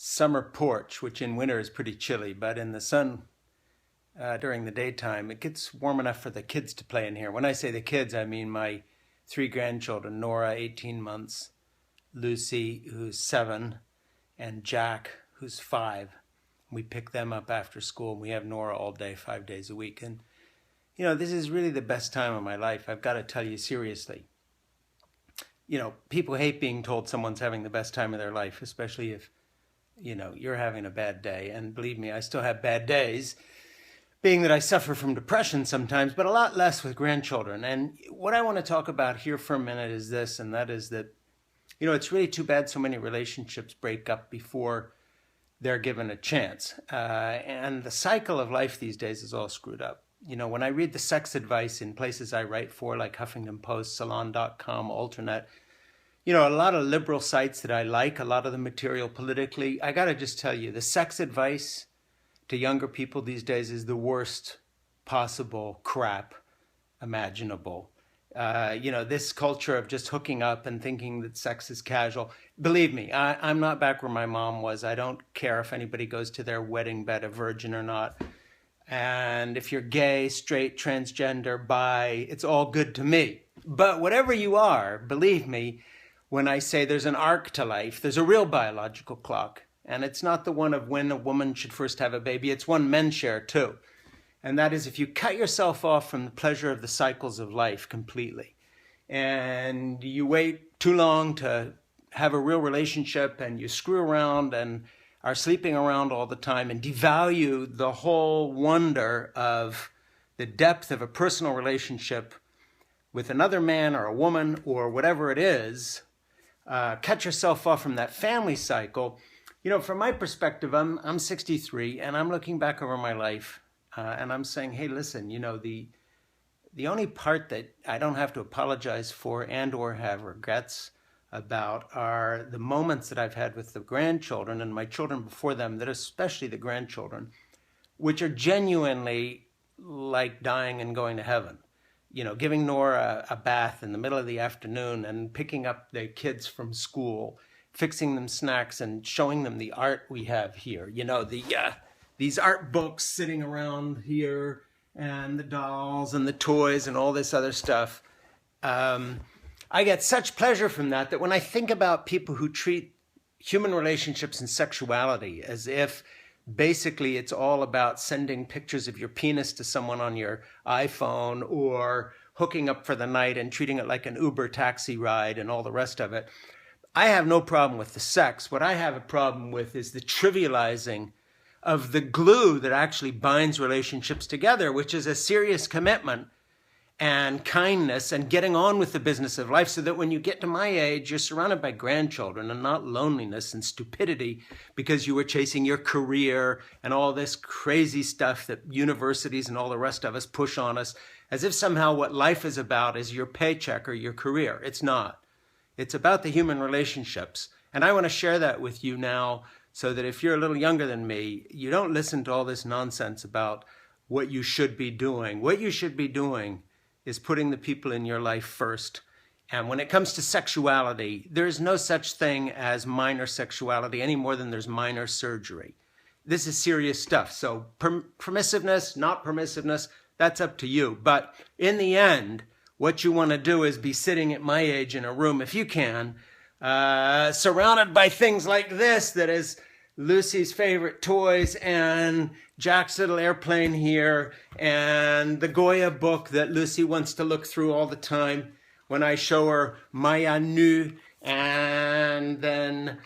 summer porch, which in winter is pretty chilly, but in the sun during the daytime, it gets warm enough for the kids to play in here. When I say the kids, I mean my three grandchildren, Nora, 18 months, Lucy, who's 7, and Jack, who's 5. We pick them up after school, and we have Nora all day, 5 days a week. And, you know, this is really the best time of my life. I've got to tell you seriously. You know, people hate being told someone's having the best time of their life, especially if, you know, you're having a bad day. And believe me, I still have bad days, being that I suffer from depression sometimes, but a lot less with grandchildren. And what I want to talk about here for a minute is this, and that is that, you know, it's really too bad so many relationships break up before they're given a chance. And the cycle of life these days is all screwed up. You know, when I read the sex advice in places I write for, like Huffington Post, Salon.com, Alternet, you know, a lot of liberal sites that I like, a lot of the material politically, I got to just tell you, the sex advice to younger people these days is the worst possible crap imaginable. You know, this culture of just hooking up and thinking that sex is casual. Believe me, I'm not back where my mom was. I don't care if anybody goes to their wedding bed a virgin or not. And if you're gay, straight, transgender, bi, it's all good to me. But whatever you are, believe me, when I say there's an arc to life, there's a real biological clock. And it's not the one of when a woman should first have a baby. It's one men share too. And that is if you cut yourself off from the pleasure of the cycles of life completely, and you wait too long to have a real relationship, and you screw around and are sleeping around all the time and devalue the whole wonder of the depth of a personal relationship with another man or a woman or whatever it is, cut yourself off from that family cycle. You know, from my perspective, I'm 63, and I'm looking back over my life, and I'm saying, hey, listen, you know, the only part that I don't have to apologize for and or have regrets about are the moments that I've had with the grandchildren and my children before them, that especially the grandchildren, which are genuinely like dying and going to heaven. You know, giving Nora a bath in the middle of the afternoon and picking up the kids from school, fixing them snacks and showing them the art we have here. You know, these art books sitting around here and the dolls and the toys and all this other stuff. I get such pleasure from that when I think about people who treat human relationships and sexuality as if basically it's all about sending pictures of your penis to someone on your iPhone or hooking up for the night and treating it like an Uber taxi ride and all the rest of it. I have no problem with the sex. What I have a problem with is the trivializing of the glue that actually binds relationships together, which is a serious commitment and kindness and getting on with the business of life, so that when you get to my age, you're surrounded by grandchildren and not loneliness and stupidity because you were chasing your career and all this crazy stuff that universities and all the rest of us push on us, as if somehow what life is about is your paycheck or your career. It's not. It's about the human relationships. And I want to share that with you now so that if you're a little younger than me, you don't listen to all this nonsense about what you should be doing. What you should be doing is putting the people in your life first. And when it comes to sexuality, there is no such thing as minor sexuality any more than there's minor surgery. This is serious stuff. So permissiveness, not permissiveness, that's up to you. But in the end, what you want to do is be sitting at my age in a room, if you can, surrounded by things like this, that is Lucy's favorite toys and Jack's little airplane here and the Goya book that Lucy wants to look through all the time when I show her Maya Nu, and then